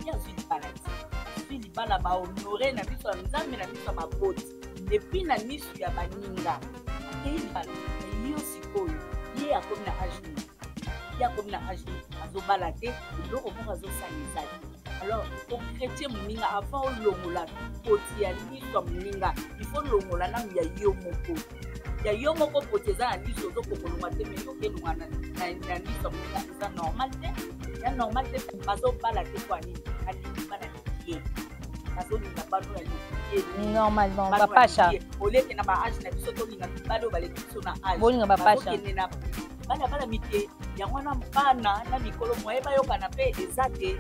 ye azwi libala te azwi libala bahonore na miso ya nzambe na miso ya maboti epuis na miso ya baninga akei libala yo sikoyo ye akomi na age ye akomi na age azobala te eloko moko azosala eza te. Alors ochrétien moninga avant olongola poti ya liso ya moninga ifo longola nanu ya yo moko ya yo moko poti eza na liso ozokokolonga te me yokelonga na liso ya moninga eza normal te ya normal te bazobala te kwa nini alingi bana ye bazolinga bano ya liye normalement bapasha oleke na baage na biso tolinga mibale oyo baleki biso na age bolinga bapasha okende na bana mike yango wana bana na mikolo moye bayokana mpe eza te.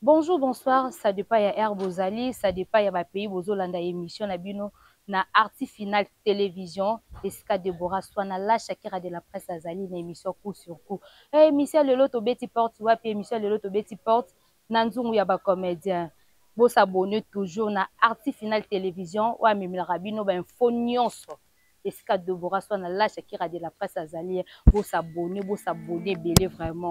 Bonjour, bonsoir, ça dépend ya Air Bozali, ça dépend ya ba pays bozolanda émission na bino na Arti Final Télévision esika Deborah Swana la Shakira de la presse azali na émission coup sur coup. Émission lelo to beti porte wapi émission lelo to beti porte na nzungu ya ba comédien. Bo s'abonner toujours na Arti Final Télévision wa memela bino ba info nyonso. Esika Deborah Swana la Shakira de la presse azali bo s'abonner belé vraiment.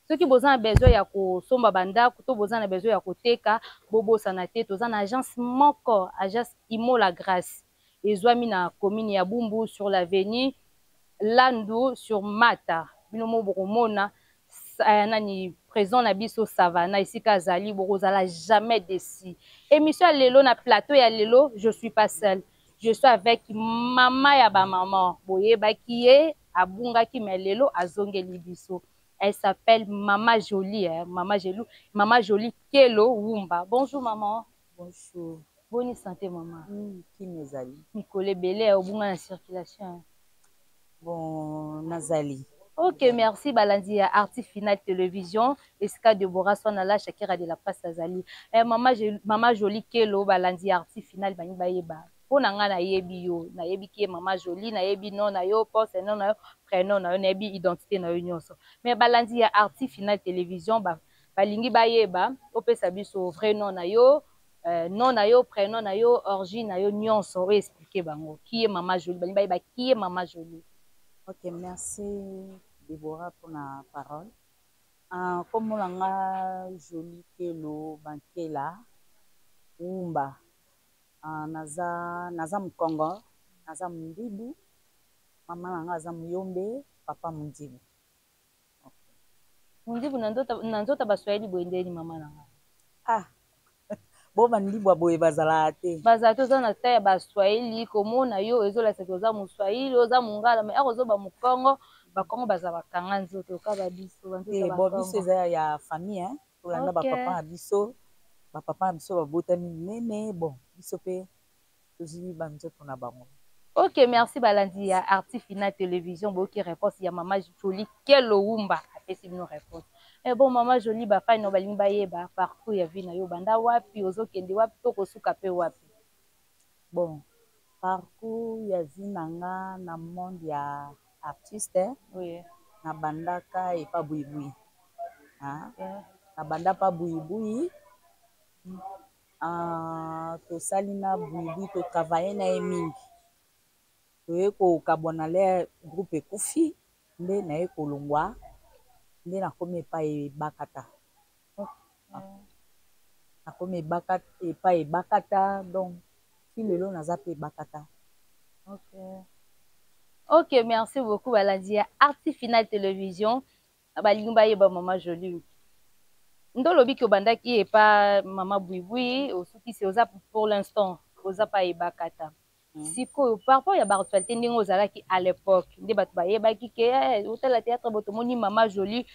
Ceux qui ont besoin ya ko somba banda kuto besoin na besoin ya ko teka bobo sanate toza na agence moko agence Imo la Grâce ezwami na commune ya Bumbu sur l'avenue Landu sur Mata bino mo bokomona nani présent na biso Savana ici kazali bokozala jamais déçu. Émission lelo na plateau ya lelo je suis pas seule, je suis avec maman ya ba maman boye bakiye abunga ki melelo azongeli biso. Elle s'appelle Maman Jolie, hein? Maman Jolie Kelo Wumba. Bonjour maman. Bonjour. Bonne santé maman. Qui Nazali? Nicole Belé au bon en circulation. Bon Nazali. Ok, merci Balandi à Arti Final Télévision. Esca Deborah Sonala Shakira de la presse Azali. Maman Jolie Kelo Balandi Arti Final Bani Bayeba. Po nanga na yebi yo, na yebi ki Maman Jolie, na yebi non na yo, poste non na yo, prénom na yo, na yebi identité na yo nyonso. Mais Balandi ya Arti Final Télévision balingi bayeba, opesa biso vrai nom na yo, non na yo, prénom na yo, origine na yo nyonso, o expliquer bango. Qui est Maman Jolie? Bani bayeba qui est Maman Jolie? Ok, merci Deborah pour la parole. Comme on a Jolie Kelo Bankela Wumba. Naza Mkongo, naza Mdibu, mama nanga naza Muyombe, papa Mdibu. Mdibu nanzota baswahili boendeni mama nanga. Bo Mdibu aboye bazala te. Bazala te oza na ta ya baswahili komona yo ezola sete oza muswahili oza mungala mais ako zoba Mukongo bakongo bazala bakanga nzoto ka babiso banzoto bakongo. Bo biso eza ya famille hein. Tolanda ba papa na biso. Ba papa na biso babotami nene bon biso pe tozili banzoto na bango. Ok, merci Balandi ya Arti Final Télévision boki réponse ya Maman Jolie Kelo Wumba apesi bino réponse. Bon Maman Jolie ba fa no balingi bayeba parcours ya vie na yo banda wapi ozokende wapi to kosuka pe wapi. Bon parcours ya vie nanga na monde ya artiste oui na bandaka e pa buibui na banda pa buibui tosali na buibui to travailler na ye mingi toye kokabwana le groupe ekufi nde na ye kolongwa nde nakomi epai ebakata nakomi epai ebakata donc ti lelo naza pe ebakata. Ok, merci beaucoup Balandi ya Arti Final Télévision balingi bayeba Maman Jolie ndolobi ki obandaki epa Maman Buibui osoki se oza pour l'instant oza pa ebakata sikoyo par rapport ya baactualité ndenge ozalaki à l'époque nde bato bayebaki ke otala théâtre bo tomoni Maman Jolie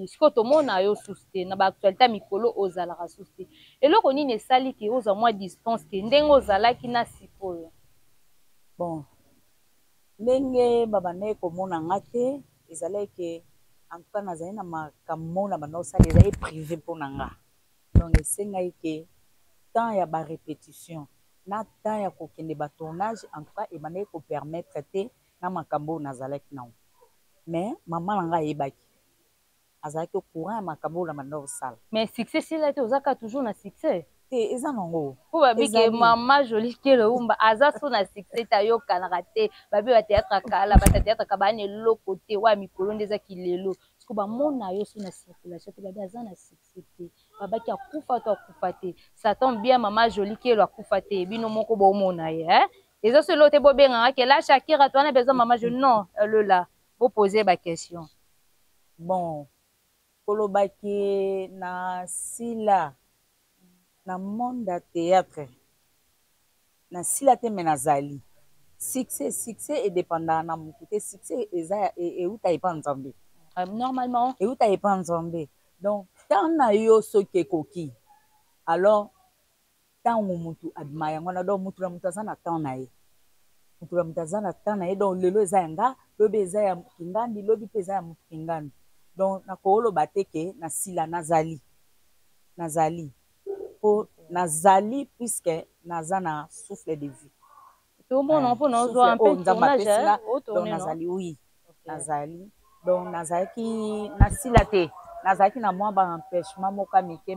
sikoyo tomona yo susu te na baactualité ya mikolo ozalaka susu te eloko nini esali ke ozwa mwa distance ke ndenge ozalaki na sikoyo? Bon ndenge babandaki komona nga te ezalaki ke en tout cas nazali na makambo na banda osala ezali privé mpona nga donc esengaki ke temps ya barépétition na temps ya kokende batournage en tout cas ebandaki kopermettre te na makambo oyo nazalaki nango mais mama na nga ayebaki azalaki courant ya makambo na banda osala. Mais succès sila te ozaka toujours na succès. Te eza nango. Po babike mama Jolie Kelomba aza so na succès ta yokanaka te babe ba théâtre kala ba théâtre ka ba ne loko te wa mikolo ndeza kilelo. Parce que ba mona yo so na circulation te babe aza na succès te. Babaki akufa to akufa te. Ça tombe bien mama Jolie Kelo akufa te bino moko bo mona ye hein. Eza so lote bo benga ke la Shakira to na besoin mama Jolie non elle là. Vous poser ba question. Bon, kolobaki na sila na monde ya théâtre na sila te me nazali succès edépendant na mutu te succès eza euta epa nzambe Normalement euta epa nzambe donc tant na yo soki ekoki alors ntango mutu abima yango na donc mutu na mutu aza na temps na ye mutu na mutu aza na temps na ye donc lelo eza yanga lobi eza ya kingandi lobi mpe eza ya mutu kingandi donc nakoloba te ke na sila nazali po nazali puisque naza na souffle de vie. Tout le monde peut nous voir un peu tournage donc nazali oui nazali donc nazalaki na sila te nazalaki na mwa ba empêchement moka mike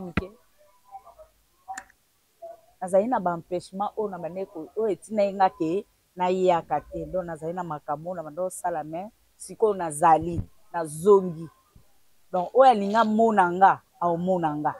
nazali na ba empêchement o na baneko o etina yenga ke na yaka te donc nazali na makambo na bando sala mais siko nazali na zongi donc o alinga monanga au monanga.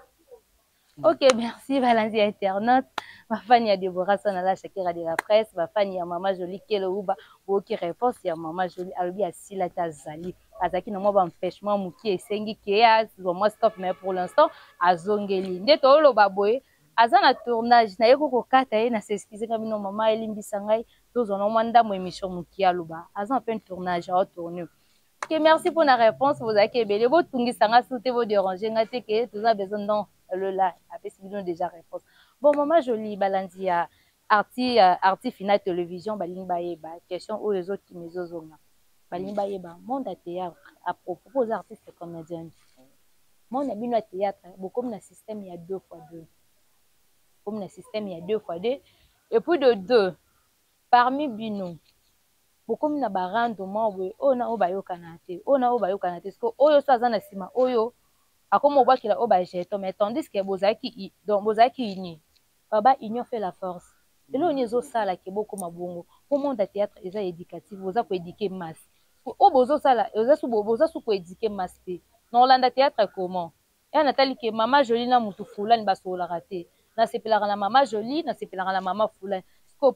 Ok, merci Valenzi Internet. Ma fan ya Deborah Sonala Shakira de la presse, ma fan ya Maman Jolie Kelouba, qui réponse ya Maman Jolie Albi Asila Tazali. Azaki na mo ba empêchement muki esengi ke ya moi stop mais pour l'instant azongeli. Ndeto lo baboye azana tournage na yeko ko kata ye na s'excuser comme no maman elimbisa ngai tozona mwanda mo émission muki aluba. Azan peine tournage à tourner. Ok, merci pour la réponse. Vous avez kebele bo tungi sanga souté vous déranger ngate ke tous a besoin non le là après si nous déjà réponse. Bon Maman Jolie Balandia arti final télévision baling baye ba question aux les autres qui nous ozonga. Baling baye ba monde à théâtre à propos aux artistes et comédiens. Monde bino à théâtre beaucoup comme le système il y a 2x2. Comme le système il y a 2x2 et puis de 2 parmi bino beaucoup na barandement we ona obayoka na te ona obayoka na te sko oyo so azana sima oyo akomo obakila obajeto mais tandis que bozaki donc bozaki ini baba union fait la force elo nyezo sala ke boko mabongo pour monde théâtre eza éducatif boza ko éduquer masse o bozo sala boza su ko éduquer masse pe non landa théâtre comment et Nathalie ke Maman Jolie na mutu fulani basola raté na sepelaka na Maman Jolie na sepelaka na Maman fulani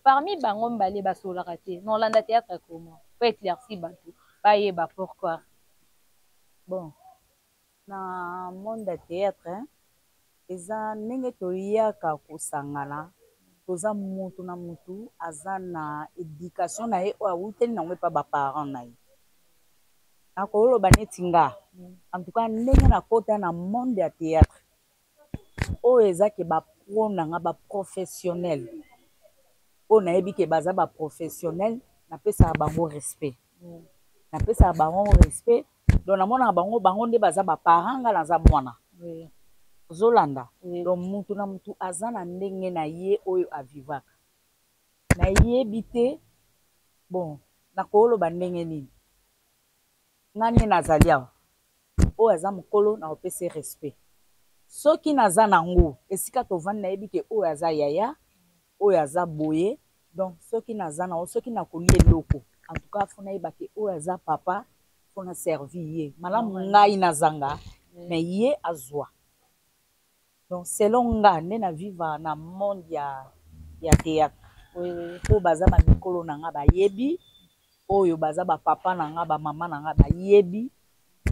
parmi bango mbale basola raté non landa théâtre comment peut éclaircir batou bayeba pourquoi bon na monde ya théâtre eza ndenge toyaka kosangana toza mutu na mutu aza na éducation na ye oyo awuteli nango epa baparent na ye nakoloba neti nga en tout cas ndenge nakota na monde ya théâtre oyo eza ke bapro nanga baprofessionnel oyo nayebi ke baza baprofessionnel napesaka bango respect donc namonaka bango nde baza baparent nga naza mwana ozolanda donc mutu na mutu aza na ndenge na ye oyo avivaka nayebi te bon nakoloba ndenge nini nga nde nazali awa oyo aza mokolo na opesa respect soki naza nango esika tovandi nayebi ke oyo aza yaya oyo aza boye donc soki naza nango soki nakolia eloko en tout cas fona yeba ke oyo aza papa fona servir ye malamu ngai nazanga mais ye azwa donc selon nga nde na vivre na monde ya théâtre oyo baza bamikolo na nga bayebi oyo baza bapapa na nga bamama na nga bayebi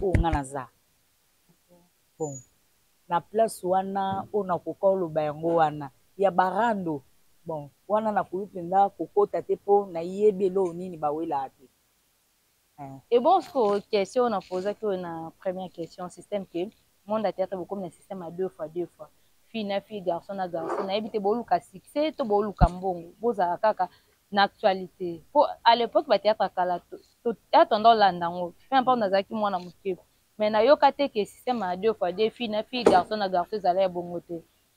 oyo nga naza bon na place wana oyo nakoka oloba yango wana ya barando bon wana nakoki mpenza kokota te mpo nayebi eloko nini bawelaka te. Et bon, ce que question on a posé que na première question système que monde à théâtre beaucoup comme un système à deux fois fille na fille garçon na garçon na éviter boluka succès to boluka mbongo boza kaka na actualité pour à l'époque ba théâtre kala to attendant landango peu importe nazaki mwana muke mais na yoka te que système à deux fois fille na fille garçon na garçon zala bongo te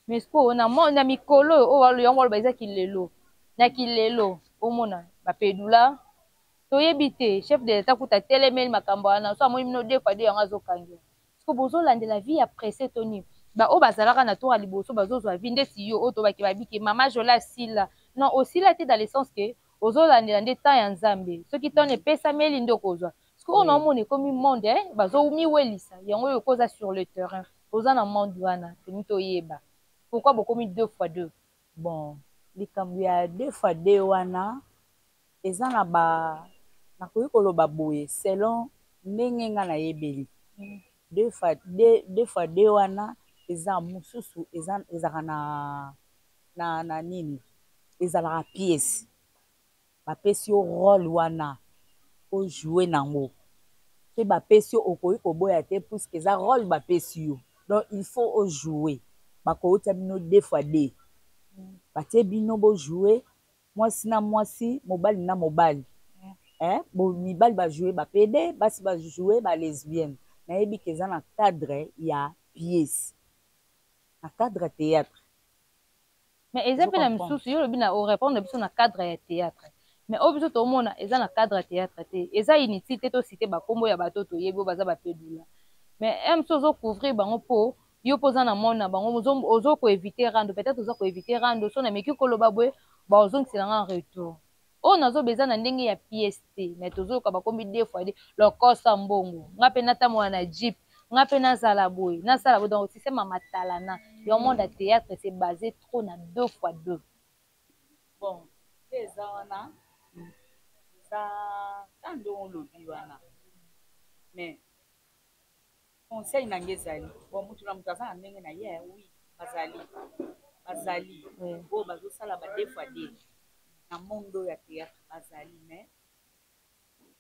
mais ce qu'on a mon ami kolo o walo yango ba ezaki lelo na kilelo o mona ba pedula toyebi te chef de l'état kuta telemel makambo wana so amoni mino deux fois yango azokangia que bozo lande la vie après toni ba o bazalaka na tour liboso bazo zo vinde si yo oto ba ke babiki mama jola sila non aussi là dans le sens que ozo lande lande temps ya nzambe soki ton epesa meli ndo kozwa parce que on a mon comme monde bazo mi welisa yango yo koza sur le terrain oza na monde wana temito yeba pourquoi beaucoup mis 2 fois 2 bon likambo ya 2 fois 2 wana eza na ba nakoki koloba boye selon ndenge nga nayebeli 2 fois 2 wana eza mosusu ezalaka na nini ezalaka pièce bapesi yo rôle wana ojoue nango mpe bapesi yo okoki koboya te puisque eza rôle bapesi yo donc il faut ojouer bakoutia bino 2 fois 2 batie bino bojoue mwasi na mwasi mobali na mobali mibali bajoue bapede basi bajoue balesbienne nayebi ke eza na cadre ya pièce na cadre théâtre mais eza mpe na misusu yo lobi na orépondre biso na cadre ya théâtre mais oyo biso tomona eza na cadre ya théâtre te eza inutile te tosite bakombo ya bato toyebi oyo baza bapedula mais mosu ozocouvrir bango mpo yo mpo oza na mone na bango ozo koevite rando peut-être oza koevite rando so na meki koloba boye bazongisela nga en retour oyo nazobeza na ndenge ya pièce te mais tozoyoka bakombi 2 fois 2 lokosa mbongo nga mpe natambola na jeep nga mpe nazala boye donc système ya matalana ya monde ya théâtre c'est basé trop na 2 fois 2 bon eza wana eza tande olobi wana mais conseil nange ezali bon mutu na mutu aza na ndenge na ye oui bazali oyo bazosala ba 2 fois 2 na monde oyo ya théâtre bazali mais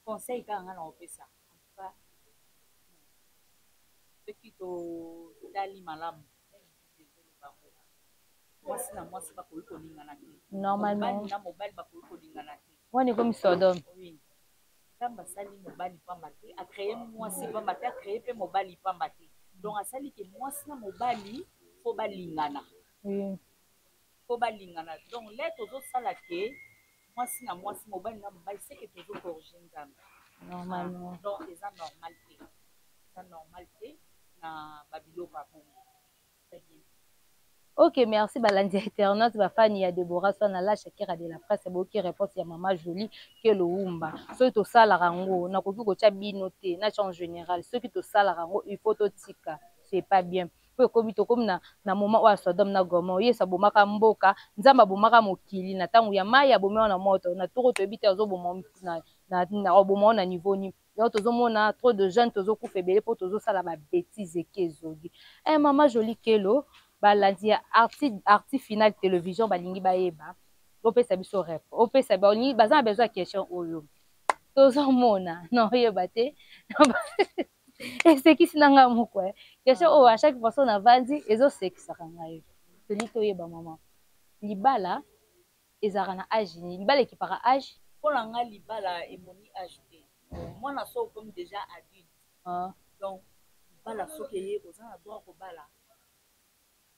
conseil kaka nga na opesa en tout cas soki totali malamu mwasi na mwasi bakoki kolingana te normalement na mobali bakoki kolingana te wana ekomi sodome nzambe asali mobali pamba te acreye mwasi pamba te acreye mpe mobali pamba te donc asali ke mwasi na mobali fo balingana donc le tozosala ke mwasi na mwasi mobali na mobali seke tozokorge nzambe normalement donc eza normal te na babiloko ya bongo très bien. Ok, merci balandi internaute bafani ya Deborah Swana la Shakira de la presse boki réponse ya mama Jolie ke lo umba so to sala rango na koki ko tia binote na en général ceux qui to sala rango il faut to tika c'est pas bien po ko bito comme na moment wa Sodome na Gomorrhe yesa bomaka mboka nzamba bomaka mokili na tangu ya mai ya bomema na moto na toko to bita zo bomo na obomo na niveau ni donc tozomona trop de jeunes tozokufa ebele po tozosala ba bêtises ekezogi mama Jolie kelo balandi ya arti final télévision balingi bayeba opesa biso rep opesa balingi baza na besoin ya question oyo tozomona non oyeba te esekisi na nga moko question oyo à chaque personne avandi ezosekisaka ngai toli toyeba mama libala ezalaka na age nini libala ekipaka age mpona nga libala emoni age te mwana so okomi déjà adulte donc libala soki eye oza na droit kobala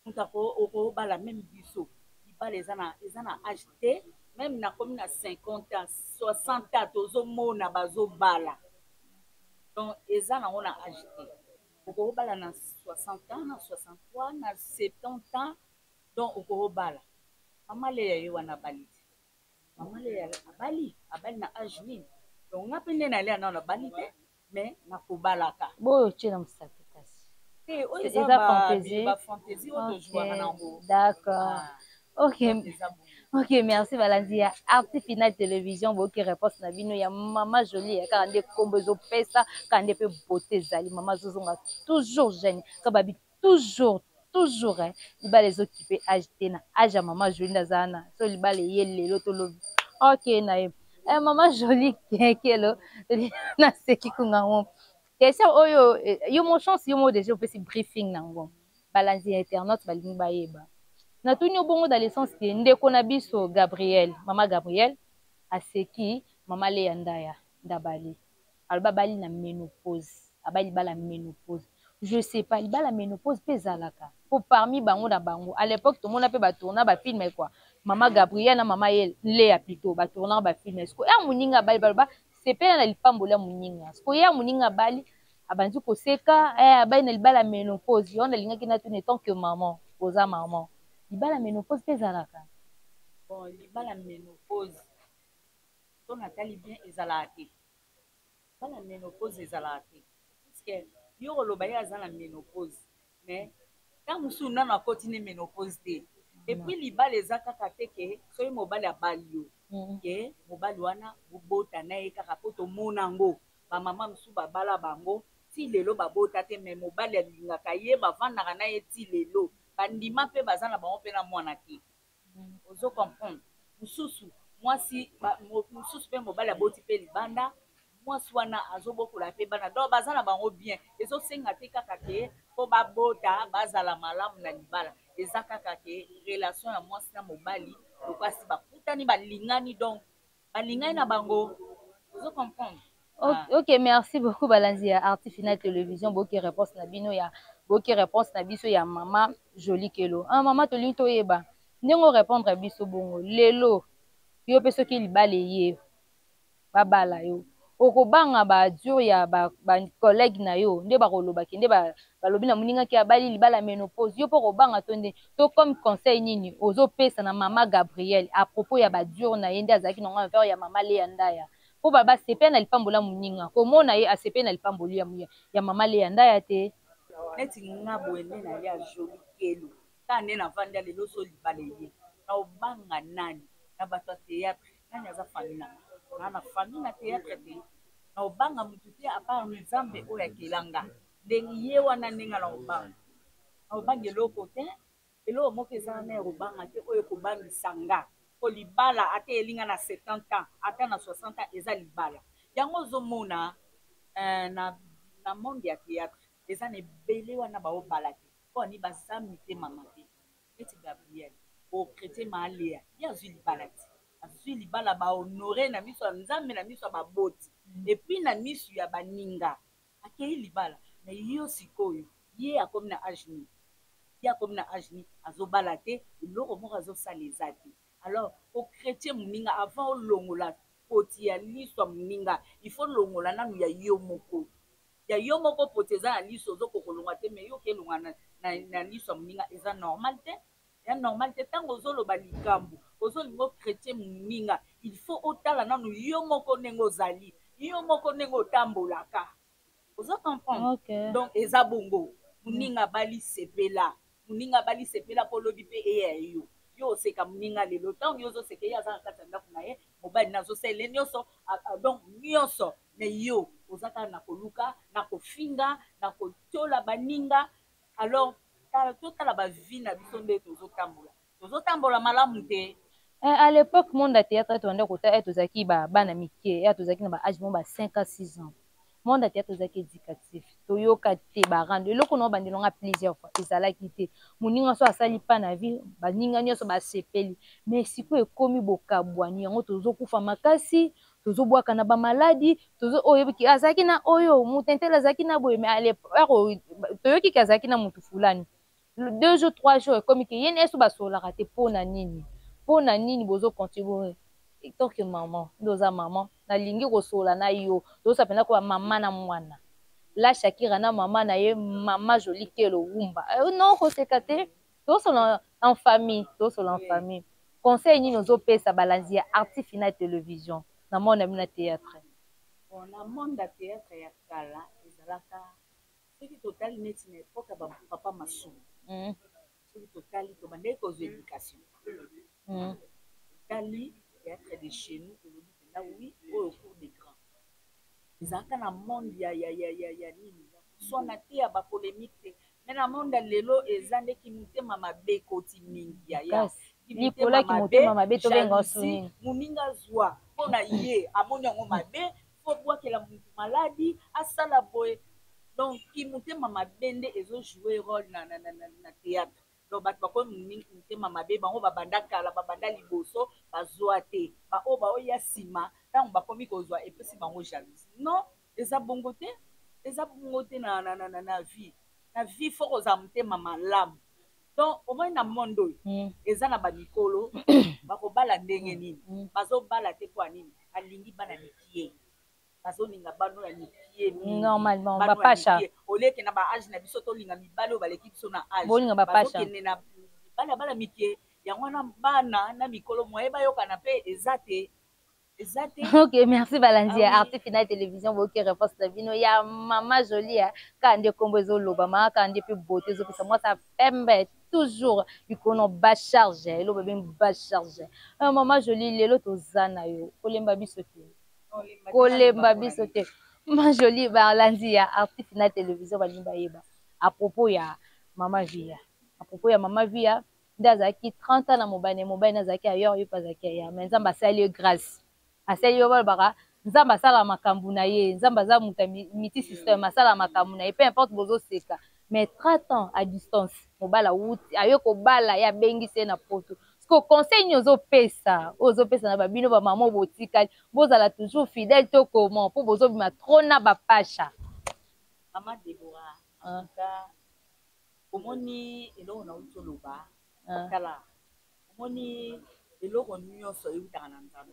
okobala même biso libala eza na age te même nakomi na 50 ans 60 ans tozomona bazobala donc eza nango na age te okobala na 60 ans na 63 na 70 ans donc okobala mama leya ye wana abali te mama leya abali na age nini donc nga mpe nde naleya nao nabali te mais nakobalaka boyo tie na mosapi kasi fantaisie oyo tozwaka nango d'accord ok merci balandi ya arti final télévision boki réponse na bino ya mama Jolie kaka nde kombo ezopesa kaka nde mpe beauté ezali mama azozonga toujours jeune ka babi toujours libala ezokipe age te na age ya mama Jolie naza na so libala eye lelo tolobi ok na ye mama Jolie kekelo naseki kungango question oyo yo mo chance yo mo déjà opesi briefing nango balandi ya internaute balingi bayeba natuni obongo dans le sens que ndeko na biso mama Gabriel aseki mama Leya Ndaya ndabali aloba bali na ménopause abali bala ménopause je sais pas libala ménopause pe zalaka po parmi bango na bango à l'époque tout mona pe ba tourna ba film quoi mama Gabriel na mama Leya plutôt ba tourna ba film est-ce que ya muninga bali baloba c'est pe na lipambola muninga est-ce que ya muninga bali abandi koseka abai na libala ménopause yo nalingaki natuna tant que maman oza maman libala ménopause mpe ezalaka bon libala ménopause to natali bien ezalaka te libala ménopause ezalaka te puisque yo oloba ye aza na ménopause mais ntango mosusu nano akoti ne ménopause te epuis libala eza kaka te ke soki mobali abali yo ke mobali wana bobota na ye kaka mpo tomona yango bamama mosusu babala bango ti lelo babota te me mobali alingaka ye bavandaka na ye ti lelo bandima mpe baza na bango mpe na mwana te ozo comprendre mosusu mwasi mosusu mpe mobali aboti mpe libanda mwasi wana azobokola mpe bana donc baza na bango bien ezosenga te kaka ke mpo babota bazala malamu na libala eza kaka ke relation ya mwasi na mobali lokasi bakutani balingani donc balingani na bango ozo comprendre. Ok, merci beaucoup balanzi ya Arti Final Télévision boki réponse na bino ya boki réponse na biso ya mama Jolie Kelo mama tolingi toyeba ndenge répondre biso bongo lelo yo mpe soki libala ye babala yo okobanga badur ya bacollègue na yo nde bakolobaki nde balobi na moningaki abali libala ménopause yo mpo kobanga to nde to comme conseil nini ozopesa na mama Gabriel à propos ya badur na ye nde azalaki nango envers ya mama Lea Ndaya mpo basepe na lipambola moninga komona ye asepe na lipamboli ya mama Lea Ndaya te neti nga boye nde na ye Jolie Kelo kaka nde navanda lelo so libala ye na obanga nani na bato ya théâtre nani aza fami nanga nga na fami na théâtre te na obanga motu te apart nzambe oyo akelanga ndenge ye wana ndenge na obanga na obanga eloko te eloko moko eza na ekobanga te oyo ekobangisa nga po libala ate elinga na 70 ans ata na 60 ans eza libala yango ozomona na monde ya théâtre eza na ebele wana baobala te mpo ani baza mitema mabe neti Gabriel ochrétien maalea ye azwi libala te azwi libala bahonore na miso ya nzambe na miso ya baboti epuis na miso ya baninga akei libala na yo sikoyo ye akomi na age nini ye akomi na age nini azobala te eloko moko azosala eza te alors ochrétien moninga avant olongola poti ya liso ya moninga ifo longola nanu ya yo moko poti eza na liso ozokokolonga te me yo kelonga na liso ya moninga eza normal te ya normal te ntango ozoloba likambo ozolinga ochrétien moninga il faut otala nanu yo moko ndenge ozali yo moko ndenge otambolaka ozo comprendre donc eza bongo moninga bali sepela mpo lobi mpe eya yo oseka moninga lelo ntango yo ozoseka ye aza na kati ya ndako na ye mobali na azosele nyonso donc nyonso me yo oza kaka na koluka na kofinga na kotiola baninga alors totala bavi na biso nde tozotambola malamu te. À l'époque monde ya théâtre tozanda kota tozalaki bana mike tozalaki na baage mo ba 5 à 6 ans monde ya théâtre tozalaki éducatif toyoka te barando eloko na obandelonga plusieurs fois ezalaki te moninga so asali pa na vie baninga nyonso basepeli mais sikoyo ekomi bokabwani yango tozokufa makasi tozobwaka na bamaladi oyebiki azalaki na oyo mutentele azalaki na boye mais à l'époque toyokiki azalaki na mutu fulani 2 jours 3 jours ekomi ke ye neso basolaka te mpo na nini bozo continue tant que maman ndoza maman nalingi kosola na yo toza pena ko mama na mwana la Shakira na mama na ye mama Jolie Kelo wumba non koseka te tosola en famille conseil nini ozopesa balanzi ya Arti Final Télévision na monde na théâtre bon na monde ya théâtre ya kala ezalaka soki totali neti na epoke ya papa masumu soki totali tobandeki kozwa éducation totali théâtre de chez nous tolobi mpenza oui oyo cour des grands ezalaka na monde ya nini ya koswana te ya bapolémique te me na monde ya lelo eza ndeki motema mabe ekoti mingi yaya jalousie moninga zwa mpo na ye amoni yango mabe fo bwakela motu maladi asala boye donc kimotema mabe nde ezojoue rôle na théâtre donc bato bakomi motema mabe bango babanda kala babanda liboso bazwa te baoyo baoya nsima ntango bakomi kozwa epesi bango jalousie non eza bongo te na vie fo kozala motema malamu donc omoi na monde oyo eza na bamikolo bakobala ndenge nini bazobala te mpo ya nini balingi bana mikie azolinga bano ya mikie normalement bapasha oleke na ba age na biso tolinga mibale oyo baleki biso na age bolinga bapasha bazokende na bala mikie yango wana bana na mikolo moye bayokana mpe eza te. Ok, merci Balandi. Arti Final Télévision, beaucoup réponse de vino. Ya maman jolie, quand on combo loba, ma quand on peut beauté, zo ça moi ça fait toujours il connaît bas charge, le bébé bas charge. Maman jolie, le to zana yo, kolemba bisote. Kolemba bisote. Maman jolie Balandi, Arti Final Télévision balimba yeba. À propos ya maman Via. À propos ya maman Via, ndazaki 30 ans na mobane nazaki ailleurs yo pas zaki ya. Mais nzamba sali grâce. Asali yo baka nzamba asala makambu na ye nzamba za muta miti system asala makambu na ye peu importe bozo seka mais 30 ans à distance mobala wuti ayo ko bala ya bengise na poto parce que conseil nyozo pesa na babino ba maman botikali bozala toujours fidèle to comment pour bozo bima trop na ba pasha Mama Deborah anga omoni eloko na utoloba kala omoni eloko nyonso eutaka na nzambe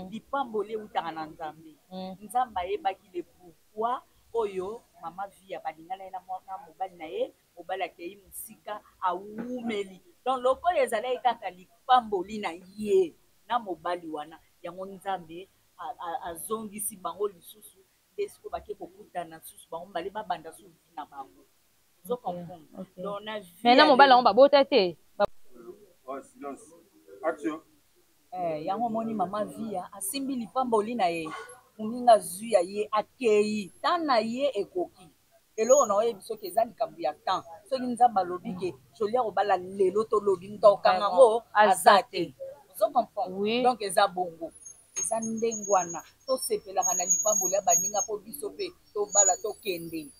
lipamboli eutaka na nzambe nzambe ayebaki le pourquoi oyo mama Via balingana ye na mobali na ye mobali akei mosika awumeli donc lokola ezalaki kaka lipamboli na ye na mobali wana yango nzambe azongisi bango lisusu nde siko bake kokutana lisusu bango bale babanda su vi na bango ozokomprendre donc na vie mais na mobali yango babota te silence action yango moni mama Via asimbi lipamboli na ye moninga zwi ya ye akei tan na ye ekoki eloko na oyebi soki eza likambo ya temps soki nzambe alobi ke jolia kobala lelo tolobi ndokanga ngo aza te ozokomprendre donc eza bongo eza ndenge wana tosepelaka na lipamboli ya baninga mpo biso mpe tobala tokende.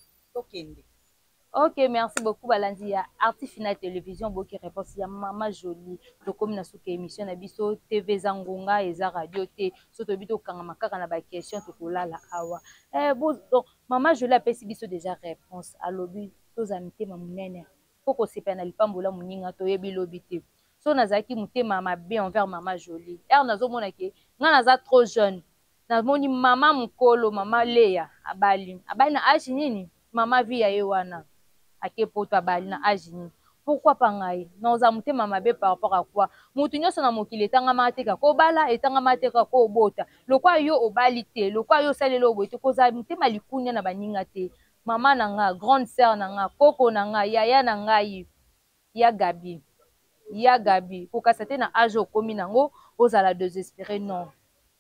Ok, merci beaucoup Balandi. Arti Final Télévision, beaucoup réponse ya Mama Jolie. Donc comme na souke émission na biso TV Zangonga eza radio te. Soto bito kanga makaka na ba question to kolala awa. Bon donc Mama Jolie a pesi biso déjà réponse à lobi to zamite mamunene. Poko sepa na lipambola muninga to yebi lobi te. So nazaki mutema mabe envers Mama Jolie. Nazo mona ke nga naza trop jeune. Na moni mama mukolo mama Leya abali na age nini Mama Via ye wana. Ake poto abali na agini pourquoi pas ngai noza mutema mabe par rapport à quoi mutu nyonso na mokili etanga mateka ko bala etanga mateka ko bota lokwa yo obali te lokwa yo salelo bote koza mutema likunya na baninga te mama na nga grande sœur na nga koko na nga yaya na ngai ya Gabi kokasa te na age okomi nango ozala désespéré non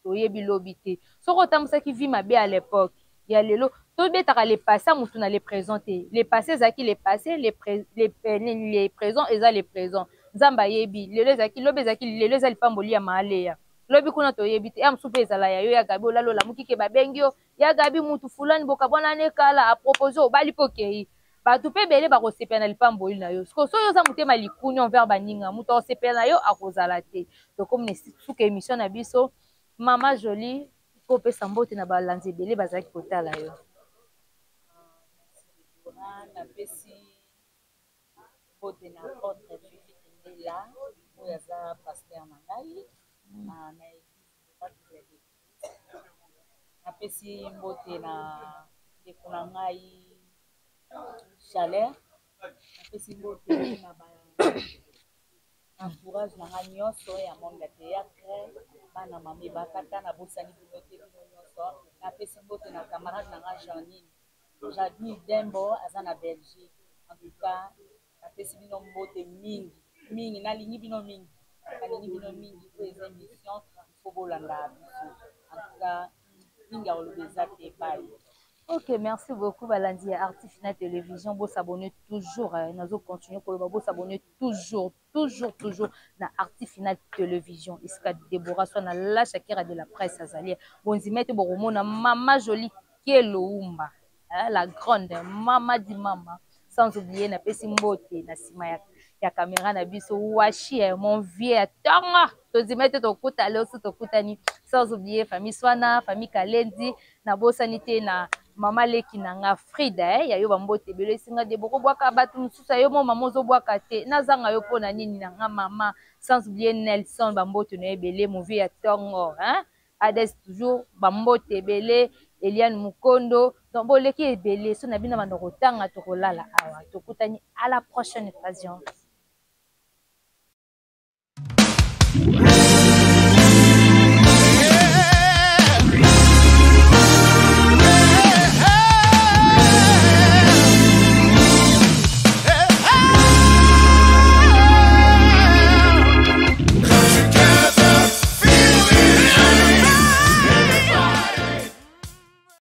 toyebi lobi te soko otambusaki vie mabe à l'époque ya lelo tobetaka les passés mutu na les présenter les passés zaki les passés les présents eza les présents nzamba yebi lelo zaki lobe zaki lelo za lipamboli ya maaleya lobi kuna toyebi te am supe ezala ya yo ya Gabi olalola mukike babengi yo ya Gabi mutu fulani boka bwana ne kala a proposer obali pokei bato pe bele bakosepela na lipamboli na yo so yo za mutema likuni envers baninga mutu akosepela na yo akozala te donc comme suka émission na biso Mama Jolie ko pesa mbote na balanzi ebele bazalaki kotala yo napesi mbote na ordre Fifi Tendela oyo aza paster na ngai na église napesi mbote na ndeko na ngai Chaleur napesi mbote na entourage na ngai nyonso ya monde ya théâtre bana mame bakata na bosani bino te bino nyonso napesi mbote na camarade na ngai Janine Dembo aza na Belgique en tout cas napesi bino mbote mingi nalingi bino mingi po eza émission ifo bolanda biso en tout cas mingi akoloba eza te epai. Ok, merci beaucoup Balandi à Arti Final Télévision. Vous s'abonnez toujours, nous continuons pour vous s'abonner toujours na Arti Final Télévision. Iska Deborah soit na la Shakira de la presse azali. Bonzimete boromona Mama Jolie Keloumba, la grande Mama di Mama. Sans oublier na pesi mbote na sima ya caméra na biso washi mon vieux tanga tozimete tokuta leo so tokutani sans oublier famille Swana famille Kalendi na bosanité na mama leki na nga Frida ya yo bambote belo singa de boko bwaka batu mususa yo mama mozo bwaka te nazanga yo pona nini na nga mama sans oublier Nelson bambote no ebele mon vieux tongo Ades toujours bambote ebele Eliane Mukondo. Donc, bon, l'équipe est belle. Si on a bien à Tanga, Tokolala, Awa. Tokutani à la prochaine occasion.